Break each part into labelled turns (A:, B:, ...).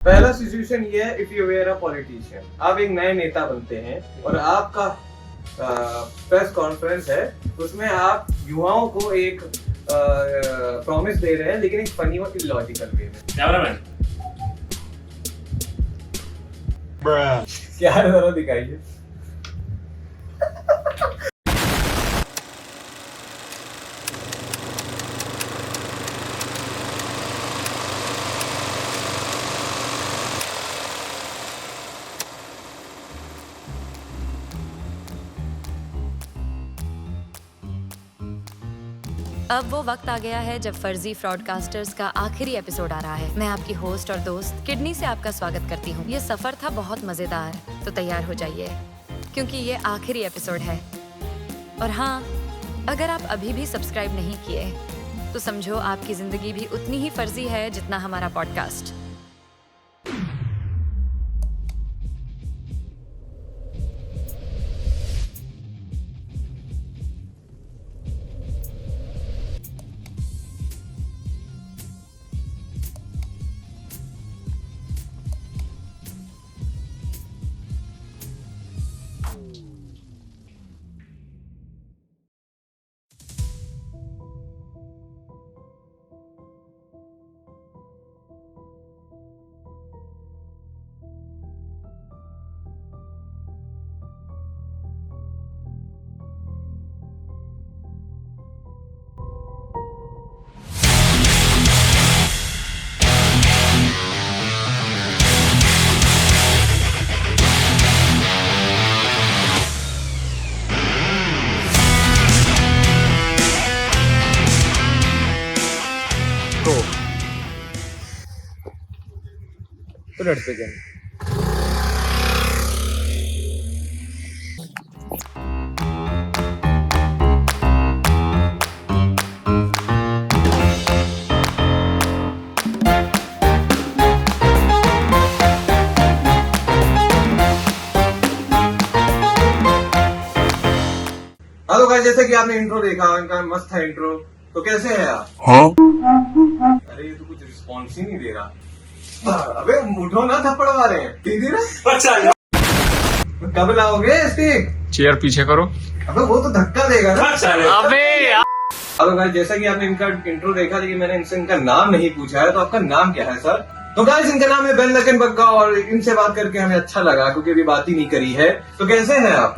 A: पहला सिचुएशन ये है, if you were a politician, आप एक नए नेता बनते हैं और आपका प्रेस कॉन्फ्रेंस है, उसमें आप युवाओं को एक प्रॉमिस दे रहे हैं, लेकिन एक फनी और इलॉजिकल वे में।
B: कैमरामैन
A: क्या है जरा दिखाइए।
C: अब वो वक्त आ गया है जब फर्जी फ्रॉडकास्टर्स का आखिरी एपिसोड आ रहा है। मैं आपकी होस्ट और दोस्त किडनी से आपका स्वागत करती हूँ। ये सफर था बहुत मजेदार, तो तैयार हो जाइए क्योंकि ये आखिरी एपिसोड है। और हाँ, अगर आप अभी भी सब्सक्राइब नहीं किए तो समझो आपकी जिंदगी भी उतनी ही फर्जी है जितना हमारा पॉडकास्ट।
A: तो लेट्स बिगिन। हेलो गाइस, जैसे कि आपने इंट्रो देखा, इनका मस्त था इंट्रो। तो कैसे हैं आप?
D: हाँ?
A: अरे ये तो कुछ रिस्पॉन्स ही नहीं दे रहा। अबे उठो ना, थप्पड़ मारे हैं। दे रहा?
B: अच्छा
A: कब लाओगे स्टिक?
D: चेयर पीछे करो।
A: अबे वो तो धक्का देगा ना।
D: अबे यार।
A: हेलो गाइस, जैसा कि आपने इनका इंट्रो देखा, लेकिन मैंने इनसे इनका नाम नहीं पूछा है। तो आपका नाम क्या है सर? तो गाइस, इनका नाम है बेन लकनबग्गा और इनसे बात करके हमें अच्छा लगा क्योंकि अभी बात ही नहीं करी है। तो कैसे हैं आप?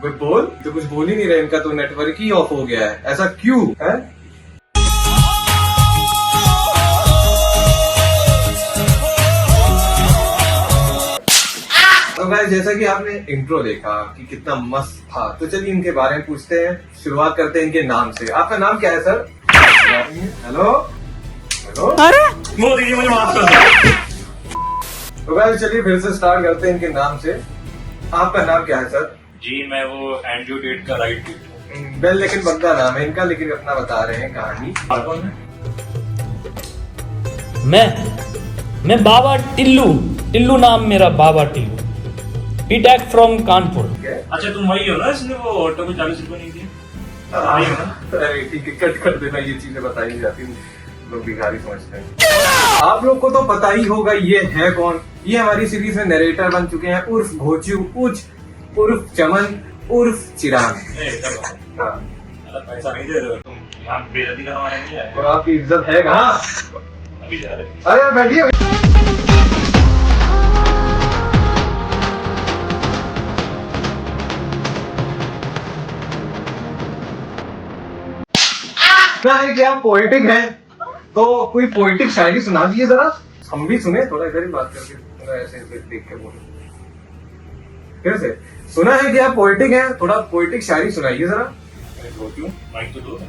A: वे बोल तो कुछ बोल ही नहीं रहे। इनका तो नेटवर्क ही ऑफ हो गया है। ऐसा क्यों है? तो गाइस, जैसा कि आपने इंट्रो देखा कि कितना मस्त था, तो चलिए इनके बारे में पूछते हैं। शुरुआत करते हैं इनके नाम से। आपका नाम क्या है सर? Hello hello.
B: अरे मोदी जी मुझे माफ कर दो।
A: तो गाइस, चलिए फिर से स्टार्ट करते हैं इनके नाम से। आपका नाम क्या है सर?
B: जी मैं वो एंड्रयू टेट का राइट हूँ।
A: बेन लकनबग्गा नाम है इनका, लेकिन अपना बता रहे हैं कहानी।
B: कौन है?
E: मैं बाबा टिल्लू नाम मेरा बाबा टिल्लू। BTech from Kanpur.
B: अच्छा तुम वही हो ना इसने वो ऑटो में 40 रुपए नहीं दिए?
A: अरे ठीक है, कट कर देना। ये चीजें बताई नहीं जाती, लोग भिखारी समझते हैं। आप लोग को तो पता ही होगा ये है कौन। ये हमारी सीरीज में नरेटर बन चुके हैं। उर्फ घोचू, उर्फ चमन, उर्फ चिराग। हाँ।
B: पैसा नहीं दे रहे हो तुम, यहाँ बेइज्जती करवाने नहीं आए।
A: और आपकी इज्जत है कहाँ?
B: अभी जा रहे।
A: अरे यार बैठिए। कि आप पोएटिक हैं, तो कोई पोएटिक शायरी सुना दीजिए जरा, हम भी सुने। थोड़ा इधर ही बात करके, थोड़ा ऐसे देख के बोलो। फिर से सुना है कि आप पोएटिक हैं, थोड़ा पोएटिक शायरी सुनाइए जरा।
B: माइक तो दो।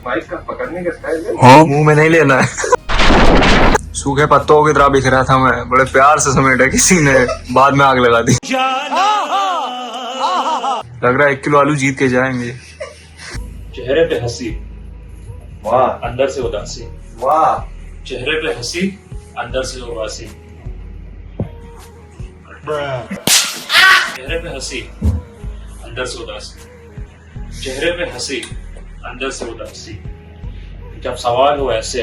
A: माइक का पकड़ने का स्टाइल है।
D: हाँ? मुंह में नहीं लेना है। सूखे पत्तों की तरह बिखरा था मैं, बड़े प्यार से समेटा, किसी ने बाद में आग लगा दी। लग रहा है 1 किलो आलू जीत के जाएंगे।
B: चेहरे पे हंसी,
A: वाह
B: अंदर से उदासी।
A: वाह।
B: चेहरे पे हंसी, अंदर से उदासी। चेहरे पे हंसी, अंदर से उदासी। चेहरे पे हंसी, अंदर से उदासी। जब सवाल हो ऐसे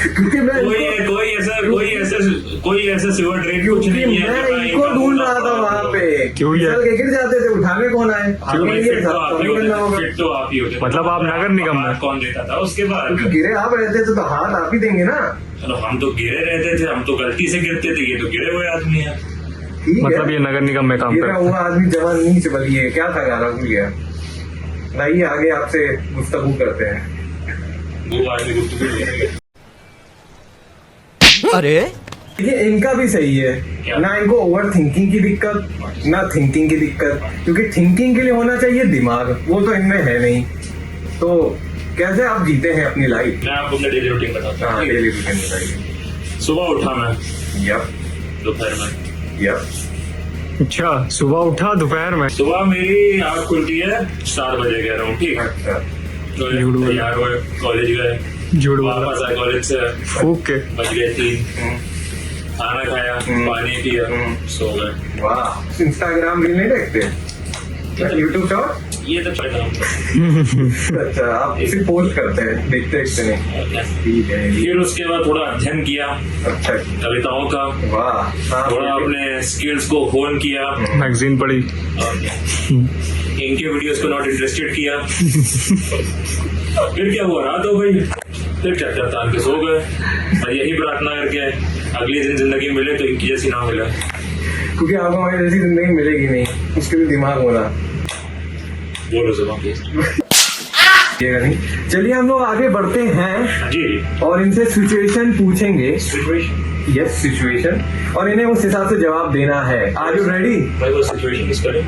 A: क्योंकि मैं
B: कोई ऐसा सिवर ड्रेन कुछ नहीं है।
A: मैं इनको ढूंढ रहा था वहाँ पे।
D: क्यों यार?
A: फिसल के गिर जाते थे, उठाने कौन आए?
B: फिट तो आप ही होते।
D: मतलब आप नगर निगम में?
B: कौन देता था उसके बाद?
A: गिरे आप रहते थे तो हाथ आप ही देंगे ना।
B: चलो हम तो गिरे रहते थे, हम तो गलती से गिरते थे, ये तो गिरे हुए आदमी है।
A: ठीक
D: मतलब
A: है,
D: ये नगर निगम में काम
A: गिरा
D: करते
A: हुआ आदमी जवान नीचे बलिए, क्या था गाना भूल गया। नहीं, आगे आपसे गुफ्तगू करते हैं।
B: वो आदमी गुफ्तगू करेंगे।
F: अरे
A: ये इनका भी सही है
B: क्या?
A: ना, इनको ओवर थिंकिंग की दिक्कत ना थिंकिंग की दिक्कत, क्योंकि थिंकिंग के लिए होना चाहिए दिमाग, वो तो इनमें है नहीं। तो कैसे आप जीते हैं अपनी लाइफ?
B: मैं आपको अपना डेली रूटीन बताता
A: हाँ,
B: हूँ।
A: डेली रूटीन बताइए।
B: सुबह उठा मैं,
A: यप
B: दोपहर में।
A: यप।
D: अच्छा, सुबह उठा दोपहर में?
B: सुबह मेरी आँख खुलती है 7 बजे, कह रहा हूँ, ठीक है।
A: अच्छा,
B: तो
D: झूठ बोला।
B: तैयार हुए, कॉलेज गए,
D: झूठ बोला।
B: वापस आए कॉलेज से,
D: फूक के?
B: बज गए 3, खाना खाया, पानी पिया, सो गए।
A: वाह, इंस्टाग्राम रील नहीं देखते? YouTube short?
B: ये तो चलता
A: अच्छा, आप इसे पोस्ट करते हैं, देखते नहीं? ठीक है।
B: फिर उसके बाद थोड़ा अध्ययन किया
A: अच्छा,
B: कविताओं का,
A: वाह। हाँ,
B: थोड़ा अपने स्किल्स को होन किया,
D: मैगजीन पढ़ी?
B: इनके वीडियोस को नॉट इंटरेस्टेड किया। फिर क्या हुआ, रात हो गई, फिर चक्कर तान के सो गए। और यही प्रार्थना करके अगले दिन जिंदगी मिले तो इनकी जैसी ना मिले।
A: क्योंकि आपको हमारी जैसी जिंदगी मिलेगी नहीं, उसके लिए दिमाग होना।
B: बोलो सुबह
A: नहीं। चलिए हम लोग आगे बढ़ते हैं
B: जी।
A: और इनसे सिचुएशन पूछेंगे।
B: सिचुएशन?
A: यस, सिचुएशन, और इन्हें उस हिसाब से जवाब देना है। Are you ready?
B: भाई वो सिचुएशन किस करें?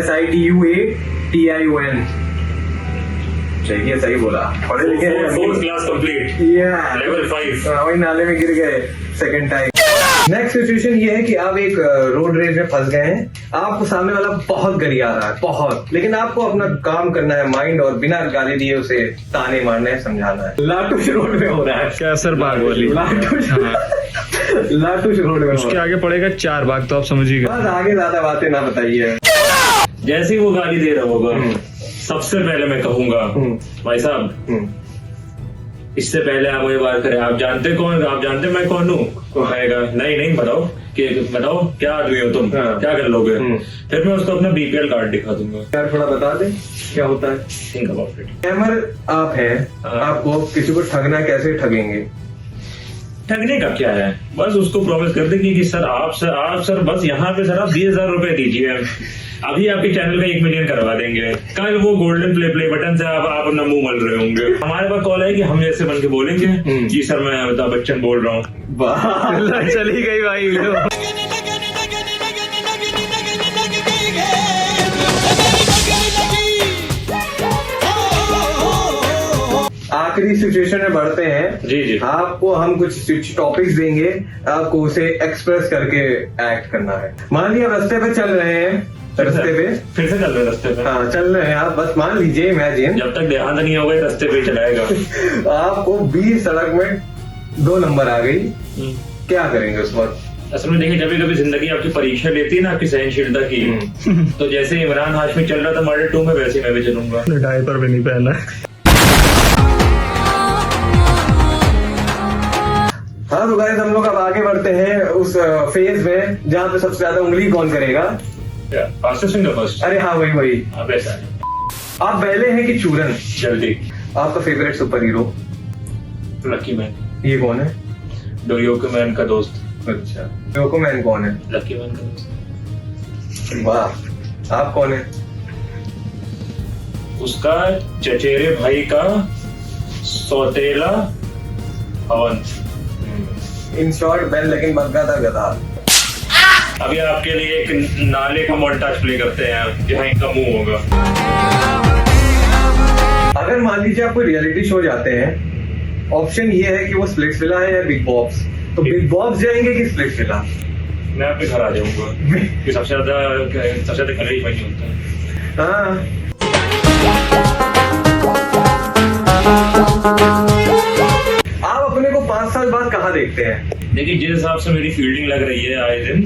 A: SITUATION। चाहिए, सही बोला, पढ़े लिखे हैं।
B: 4th class complete, level 5।
A: वही नाले में गिर गए सेकंड टाइम। नेक्स्ट सिचुएशन ये है कि आप एक रोड रेज में फंस गए हैं, आपको सामने वाला बहुत गरिया रहा है, बहुत, लेकिन आपको अपना काम करना है माइंड, और बिना गाली दिए उसे ताने मारना है, समझाना है। लाटूश रोड में हो रहा है।
D: कैसर बाग वाली?
A: लाटूश रोड में।
D: उसके आगे पड़ेगा 4 बाग, तो आप समझिए।
A: बस आगे ज्यादा बातें ना बताइए।
B: जैसे ही वो गाली दे रहा होगा, सबसे पहले मैं कहूंगा, भाई साहब इससे पहले आप मुझे बात करें, आप जानते कौन, आप जानते मैं कौन हूँ? कहेगा नहीं बताओ, कि बताओ क्या आदमी हो तुम, क्या कर लोगे? फिर मैं उसको अपना BPL कार्ड दिखा दूंगा।
A: यार थोड़ा बता दे क्या होता है।
B: Think about it.
A: स्कैमर आप हैं, आपको किसी को ठगना है, कैसे ठगेंगे?
B: ठगने का क्या है, बस उसको प्रॉमिस कर देंगे कि सर आप बस यहाँ पे सर आप 20,000 रुपए दीजिए, अभी आपके चैनल का 1 मिलियन करवा देंगे। कल वो गोल्डन प्ले बटन से आप अपना मुंह मल रहे होंगे। हमारे पास कॉल है कि हम जैसे बन के बोलेंगे, जी सर मैं अमिताभ बच्चन बोल रहा हूँ।
D: चली गई भाई।
A: आखिरी सिचुएशन में बढ़ते हैं।
B: जी।
A: आपको हम कुछ टॉपिक्स देंगे, आपको उसे एक्सप्रेस करके एक्ट करना है। मान लिया रास्ते पे चल रहे हैं,
B: फिर से चल रहे रास्ते पे।
A: हाँ, चल रहे हैं आप, बस मान लीजिए, इमेजिन।
B: जब तक देहांत नहीं होगा रास्ते पे चलाएगा।
A: आपको 20 सड़क में 2 नंबर आ गई, क्या करेंगे उस वक्त?
B: असल में देखिए, कभी कभी जिंदगी आपकी परीक्षा लेती है ना आपकी सहनशीलता की। तो जैसे इमरान हाशमी चल रहा था मर्डर 2 में, वैसे मैं भी चलूंगा।
D: डायपर भी नहीं पहना।
A: हाँ तो गाइस, हम लोग अब आगे बढ़ते हैं उस फेज में जहाँ पे सबसे ज्यादा उंगली कौन करेगा।
B: Fastest finger first.
A: अरे हाँ, वही।
B: आप ऐसा है,
A: आप बैले हैं कि चूरन?
B: जल्दी।
A: आपका favourite super hero?
B: Lucky man.
A: ये कौन है?
B: डोयोको मैन का दोस्त।
A: अच्छा, डोयोको मैन कौन है?
B: लकी मैन का दोस्त।
A: वाह, आप कौन है?
B: उसका चचेरे भाई का सौतेला हवन।
A: इन शॉर्ट बेन लेकिन बग्गा था गधा।
B: अभी आपके लिए एक नाले का मोन्टाज प्ले करते हैं जहाँ इनका मुंह होगा।
A: अगर मान लीजिए आप कोई रियलिटी शो जाते हैं, ऑप्शन ये है कि वो स्प्लिट्सविला है या बिग बॉस, तो बिग बॉस जाएंगे कि स्प्लिट्सविला?
B: मैं आपके घर आ जाऊंगा, कि सबसे ज्यादा कलेश वही होता है।
A: हाँ, आप अपने को 5 साल बाद कहाँ देखते हैं?
B: देखिए, जिस हिसाब से मेरी फील्डिंग लग रही है आए दिन,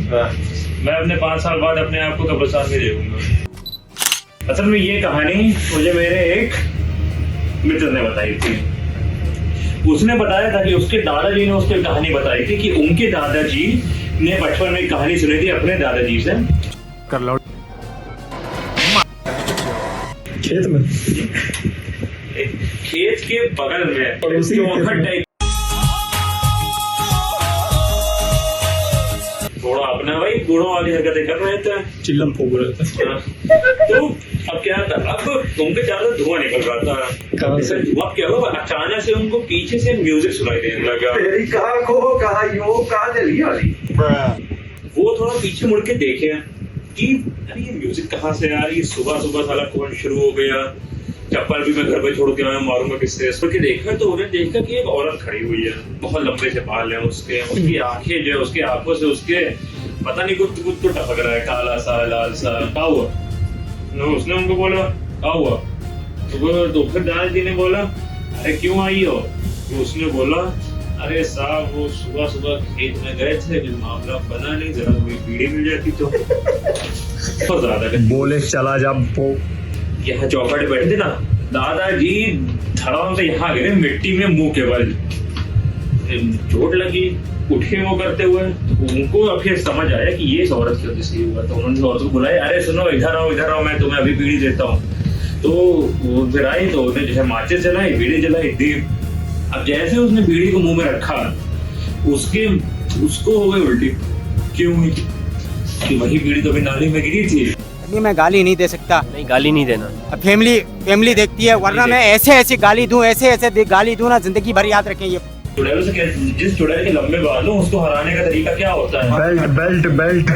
B: मैं अपने 5 साल बाद अपने आप को कब्रिस्तान में देखूंगा। असल में ये कहानी मुझे मेरे एक मित्र ने बताई थी। उसने बताया था कि उसके दादाजी ने उसको कहानी बताई थी कि उनके दादाजी ने बचपन में एक कहानी सुनी थी अपने दादाजी से।
F: कर लो
B: खेत में, खेत के बगल में और उसके वक्त टाइप थोड़ा अपना भाई बूढ़ों वाली हरकतें कर रहे थे, चिल्लम फूक रहे थे। तो अब क्या था, अब उनके ज्यादा धुआं निकल रहा था। धुआं क्या हुआ, अचानक से उनको पीछे से म्यूजिक सुनाई देने लगा। वो थोड़ा पीछे मुड़ के देखे कि अरे ये म्यूजिक कहाँ से आ रही है, सुबह सुबह साला कौन शुरू हो गया, चप्पल भी मैं घर पे छोड़ के आया, मारूंगा किससे। करके देखा तो उन्हें देखा कि एक औरत खड़ी हुई है, बहुत लंबे से बाल है उसके, उसकी आंखें जो है उसकी आंखों से उसके पता नहीं कुछ कुछ तो टपक रहा है, काला सा लाल सा। क्या हुआ? उसने उनको बोला क्या हुआ, तो फिर दादाजी ने बोला अरे क्यों आई हो? तो उसने बोला अरे साहब वो सुबह सुबह खेत में गए थे, मामला बना नहीं, जरा कोई बीड़ी मिल जाती तो। बहुत ज्यादा
D: बोले चला जा
B: यहाँ चौखट बैठे थे ना, दादाजी धड़ाम से यहाँ गिरे मिट्टी में मुंह के बल, चोट लगी, उठे वो करते हुए। उनको फिर समझ आया कि ये इस औरत की वजह से हुआ, तो उन्होंने औरत को बुलाया, अरे सुनो इधर आओ मैं तुम्हें अभी बीड़ी देता हूँ। तो वो फिर आई तो उन्हें जो है माचिस जलाई, बीड़ी जलाई, दी। अब जैसे उसने बीड़ी को मुंह में रखा उसको हो गई उल्टी। क्यों हुई? कि वही बीड़ी तो अभी नाली में गिरी थी।
G: नहीं मैं गाली नहीं दे सकता।
H: नहीं गाली नहीं देना,
G: अब फैमिली देखती है, वरना मैं ऐसे गाली दूं, ऐसे गाली दूं ना, जिंदगी भर याद रखें ये।
B: चुड़ैल से जिस चुड़ैल के लंबे बाल हो उसको हराने का तरीका क्या होता है?
D: बेल्ट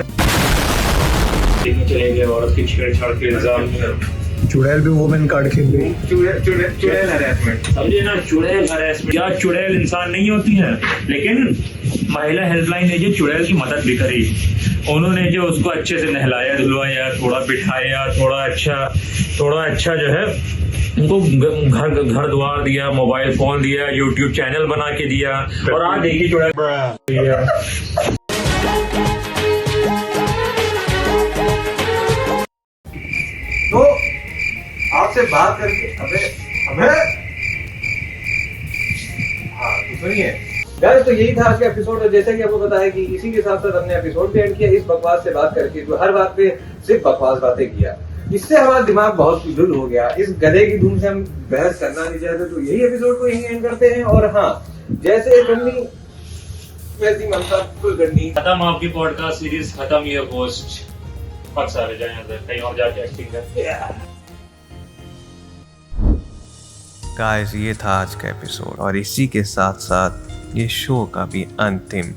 B: चले गए औरत की छेड़छाड़ के इल्जाम में,
D: चुड़ैल भी वुमेन कार्ड खेल रही,
A: चुड़ैल हरासमेंट,
B: समझे ना? चुड़ैल हरासमेंट। क्या चुड़ैल इंसान नहीं होती है? लेकिन महिला हेल्पलाइन ने जो चुड़ैल की मदद भी करी, उन्होंने जो उसको अच्छे से नहलाया धुलवाया, थोड़ा बिठाया, थोड़ा अच्छा जो है उनको घर द्वार दिया, मोबाइल फोन दिया, यूट्यूब चैनल बना के दिया, और आज देखिए चुड़ैल।
A: तो आपसे बात करके अबे हाँ तो सुनिए गाइस, तो यही था आज का एपिसोड। और जैसे कि आपको बताया कि इसी के साथ साथ हमने एपिसोड भी एंड किया इस बकवास से बात करके, जो हर बात पे सिर्फ बकवास बातें किया। इससे हमारा दिमाग बहुत लुल हो गया, इस गधे की धूम से हम बहस करना नहीं चाहते, तो यही एपिसोड को यही एंड करते हैं। और हाँ, जैसे करनी वैसी मनसा फुल करनी।
B: खत्म आपकी पॉडकास्ट सीरीज, खत्म ये होस्ट, पक सारे जाए कहीं और जाके एक्टिंग कर।
A: गाइस, ये था आज का एपिसोड, और इसी के साथ साथ ये शो का भी अंतिम।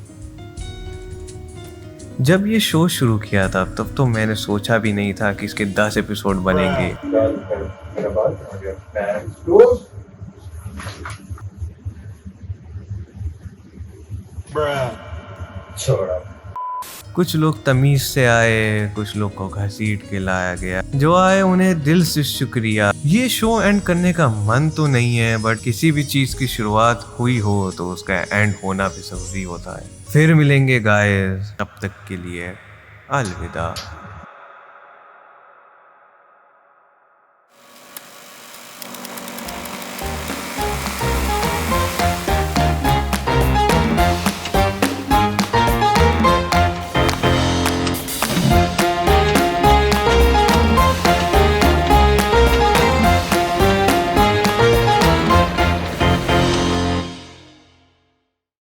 A: जब ये शो शुरू किया था तब तो मैंने सोचा भी नहीं था कि इसके 10 एपिसोड बनेंगे। छोड़ा। कुछ लोग तमीज से आए, कुछ लोग को घसीट के लाया गया। जो आए उन्हें दिल से शुक्रिया। ये शो एंड करने का मन तो नहीं है, बट किसी भी चीज की शुरुआत हुई हो तो उसका एंड होना भी जरूरी होता है। फिर मिलेंगे गाइस, तब तक के लिए अलविदा।